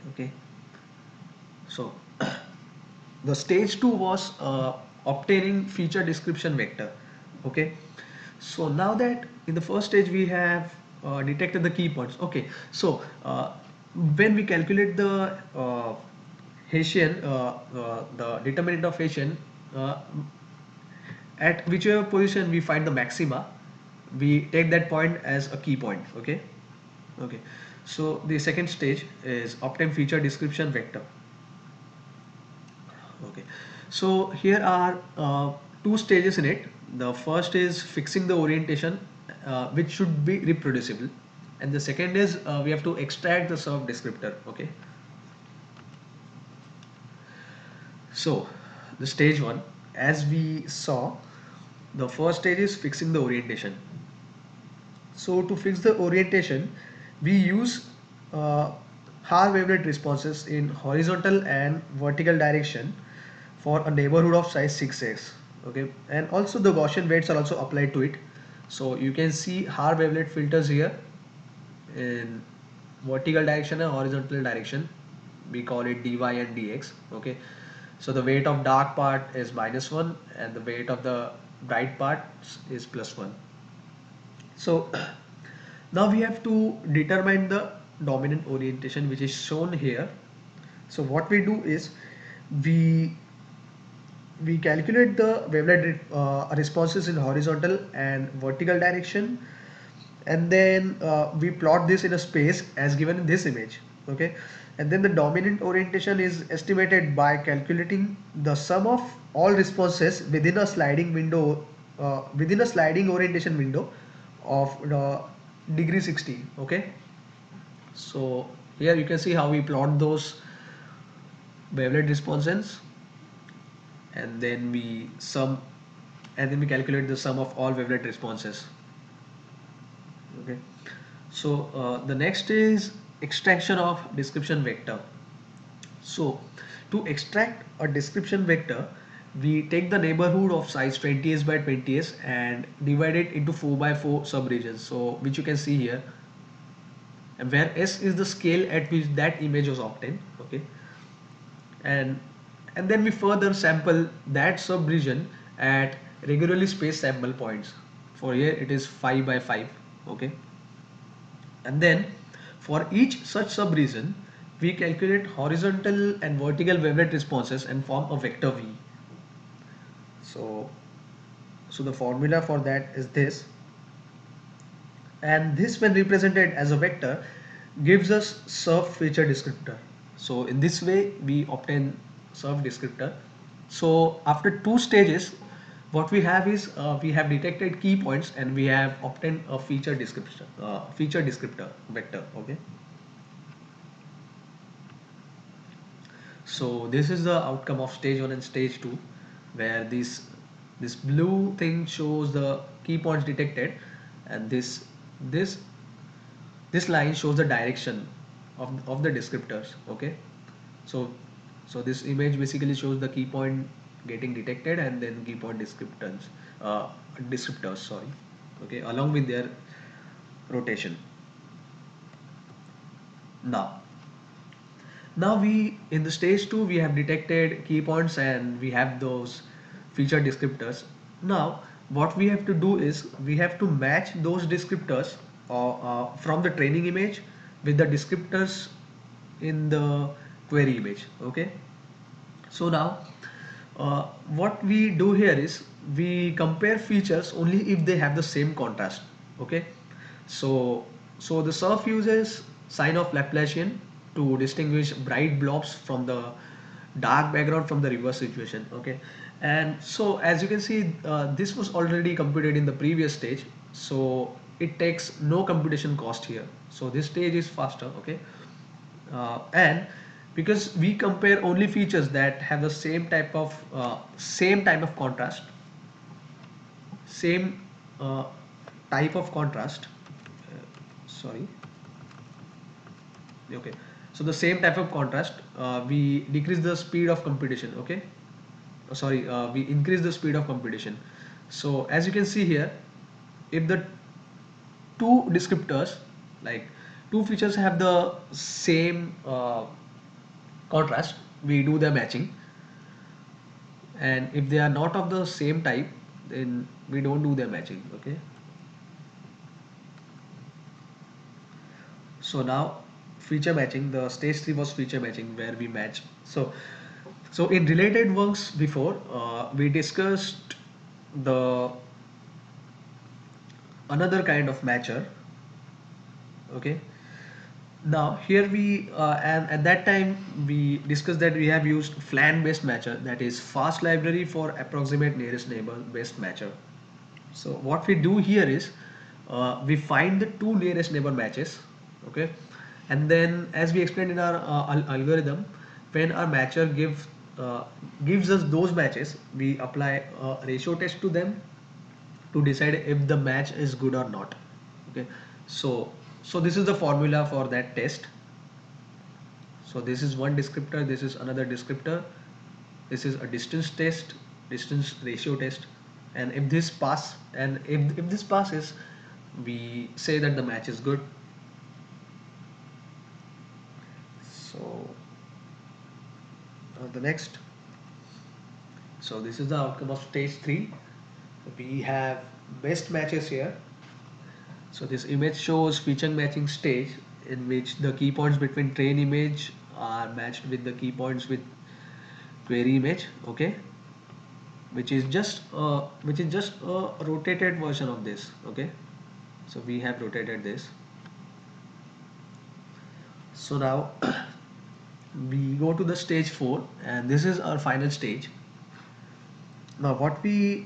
Okay, so the stage 2 was obtaining feature description vector. Okay, so now that in the first stage we have detected the key points. Okay, so when we calculate the Hessian, the determinant of Hessian, uh, at whichever position we find the maxima, we take that point as a key point. Okay, okay, so the second stage is obtain feature description vector. Okay, so here are two stages in it. The first is fixing the orientation, which should be reproducible, and the second is we have to extract the served descriptor. Okay, so the stage one, as we saw, the first stage is fixing the orientation. So to fix the orientation, we use uh, Haar wavelet responses in horizontal and vertical direction for a neighborhood of size 6x. Okay, and also the Gaussian weights are also applied to it. So you can see Haar wavelet filters here in vertical direction and horizontal direction. We call it dy and dx. Okay, so the weight of dark part is -1 and the weight of the bright part is +1. So now we have to determine the dominant orientation, which is shown here. So what we do is we we calculate the wavelet responses in horizontal and vertical direction, and then we plot this in a space as given in this image. Okay, and then the dominant orientation is estimated by calculating the sum of all responses within a sliding window, within a sliding orientation window of degree 60. Okay, so here you can see how we plot those wavelet responses, and then we sum, and then we calculate the sum of all wavelet responses. Okay, so the next is extraction of description vector. So to extract a description vector, we take the neighborhood of size 20s by 20s and divide it into 4 by 4 subregions, so which you can see here, and where S is the scale at which that image was obtained. Okay, and then we further sample that subregion at regularly spaced sample points. For here it is 5 by 5. Okay, and then for each such subregion we calculate horizontal and vertical wavelet responses and form a vector V. So the formula for that is this, and this when represented as a vector gives us served feature descriptor. So in this way we obtain served descriptor. So after two stages, what we have is we have detected key points and we have obtained a feature descriptor vector. Okay, so this is the outcome of stage 1 and stage 2, where this blue thing shows the key points detected, and this this line shows the direction of the descriptors. Okay, so this image basically shows the key point getting detected and then key point uh, descriptors, sorry. Okay, along with their rotation. Now now we, in the stage 2, we have detected key points and we have those feature descriptors. Now what we have to do is we have to match those descriptors from the training image with the descriptors in the query image. Okay, so now what we do here is we compare features only if they have the same contrast. Okay, so the surf uses sign of Laplacian to distinguish bright blobs from the dark background from the reverse situation. Okay, and so as you can see, this was already computed in the previous stage, so it takes no computation cost here, so this stage is faster. Okay, and because we compare only features that have the same type of contrast, same uh, type of contrast sorry okay, so the same type of contrast, we decrease the speed of computation. Okay, we increase the speed of computation. So as you can see here, if the two descriptors, like two features, have the same contrast, we do the matching, and if they are not of the same type, then we don't do the matching. Okay, so now feature matching, the stage 3 was feature matching where we match. So in related works before, we discussed the another kind of matcher. Okay, now here we and at that time we discussed that we have used flan based matcher, that is fast library for approximate nearest neighbor based matcher. So what we do here is we find the two nearest neighbor matches. Okay, and then as we explained in our algorithm, when our matcher gives us those matches, we apply a ratio test to them to decide if the match is good or not. Okay, so this is the formula for that test. So this is one descriptor, this is another descriptor, this is a distance test, distance ratio test, and if this passes, we say that the match is good. So the next, so this is the outcome of stage 3. We have best matches here. So this image shows feature matching stage in which the key points between train image are matched with the key points with query image. Okay, which is just a rotated version of this. Okay, so we have rotated this. So now we go to the stage 4, and this is our final stage. Now what we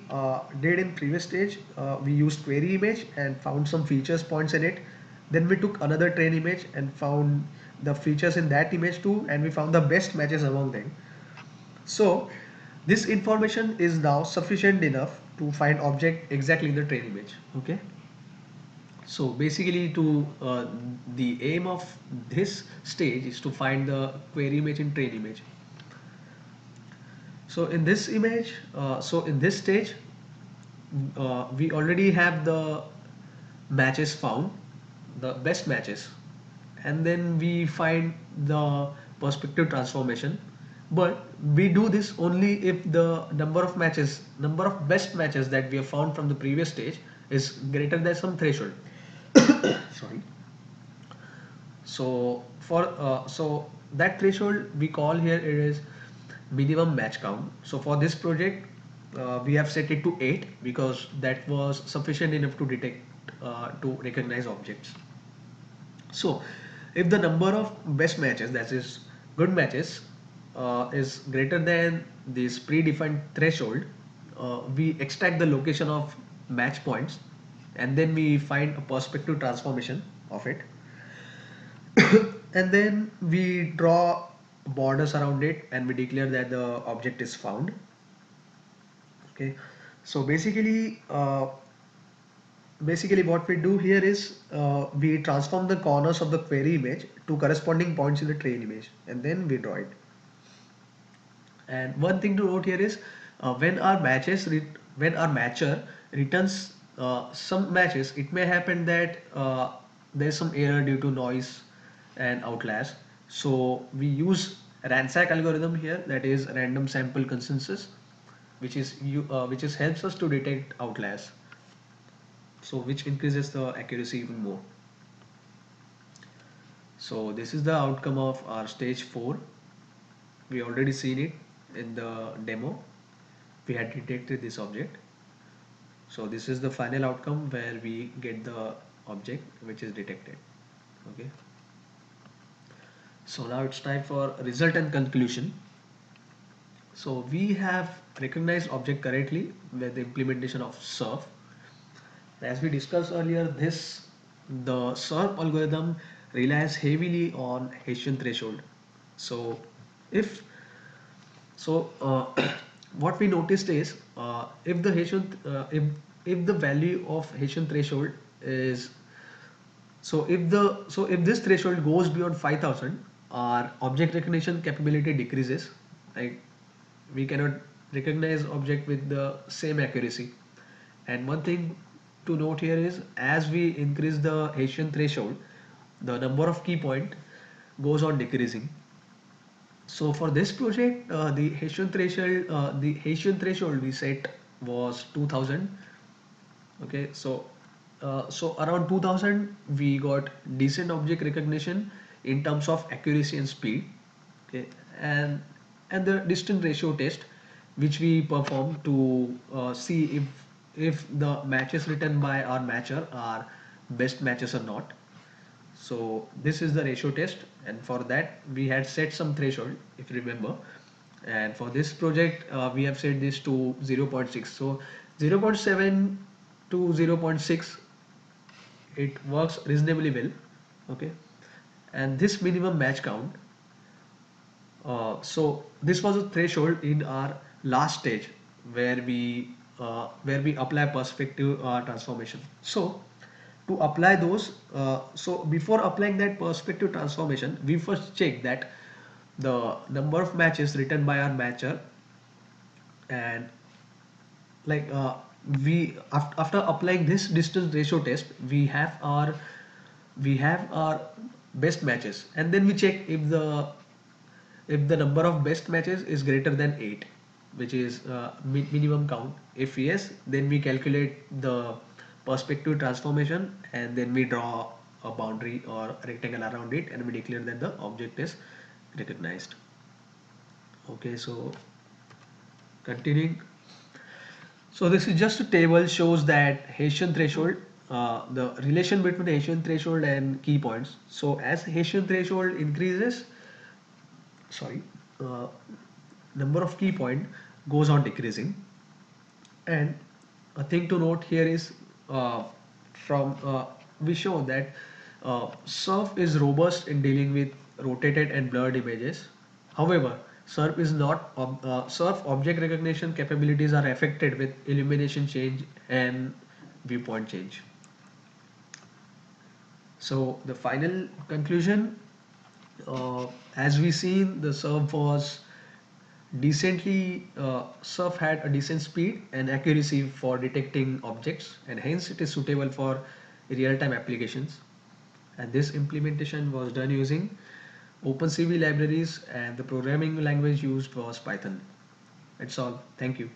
did in previous stage, we used query image and found some features points in it. Then we took another train image and found the features in that image too, and we found the best matches among them. So this information is now sufficient enough to find object exactly in the train image. Okay. So basically, to the aim of this stage is to find the query image in train image. So in this image, so in this stage, we already have the matches found, the best matches, and then we find the perspective transformation. But we do this only if the number of best matches that we have found from the previous stage is greater than some threshold. Sorry. So that threshold we call here, it is minimum match count. So for this project, we have set it to 8 because that was sufficient enough to detect to recognize objects. So if the number of best matches, that is good matches, is greater than this predefined threshold, we extract the location of match points, and then we find a perspective transformation of it, and then we draw borders around it and we declare that the object is found. Okay, so basically what we do here is we transform the corners of the query image to corresponding points in the train image, and then we draw it. And one thing to note here is when our matcher returns some matches, it may happen that there's some error due to noise and outliers. So we use ransack algorithm here, that is random sample consensus, which is helps us to detect outliers. So which increases the accuracy even more. So this is the outcome of our stage 4. We already seen it in the demo. We had detected this object. So this is the final outcome where we get the object which is detected. Okay. So now it's time for result and conclusion. So we have recognized object correctly with the implementation of SURF. As we discussed earlier, the SURF algorithm relies heavily on Hessian threshold. So if what we noticed is if the Hessian if the value of Hessian threshold is if this threshold goes beyond 5,000, our object recognition capability decreases. Like we cannot recognize object with the same accuracy. And one thing to note here is as we increase the Hessian threshold, the number of key point goes on decreasing. So for this project, the Hessian threshold we set was 2000. Okay, so around 2000 we got decent object recognition in terms of accuracy and speed. Okay, and and the distance ratio test which we perform to see if the matches written by our matcher are best matches or not. So this is the ratio test, and for that we had set some threshold, if you remember. And for this project, we have set this to 0. 0.6. So 0. 0.7 to 0. 0.6, it works reasonably well. Okay, and this minimum match count. So this was a threshold in our last stage where we apply perspective transformation. So to apply those, so before applying that perspective transformation, we first check that the number of matches written by our matcher, and like after applying this distance ratio test, we have our best matches, and then we check if the number of best matches is greater than 8, which is minimum count. If yes, then we calculate the perspective transformation, and then we draw a boundary or rectangle around it, and we declare that the object is recognized. Okay, so continuing. So this is just a table shows that Hessian threshold, the relation between Hessian threshold and key points. So as Hessian threshold increases, sorry, uh, number of key point goes on decreasing. And a thing to note here is from we show that SURF is robust in dealing with rotated and blurred images. However, SURF is not SURF object recognition capabilities are affected with illumination change and viewpoint change. So the final conclusion, as we seen, the SURF was surf had a decent speed and accuracy for detecting objects, and hence it is suitable for real-time applications. And this implementation was done using OpenCV libraries, and the programming language used was Python. That's all. Thank you.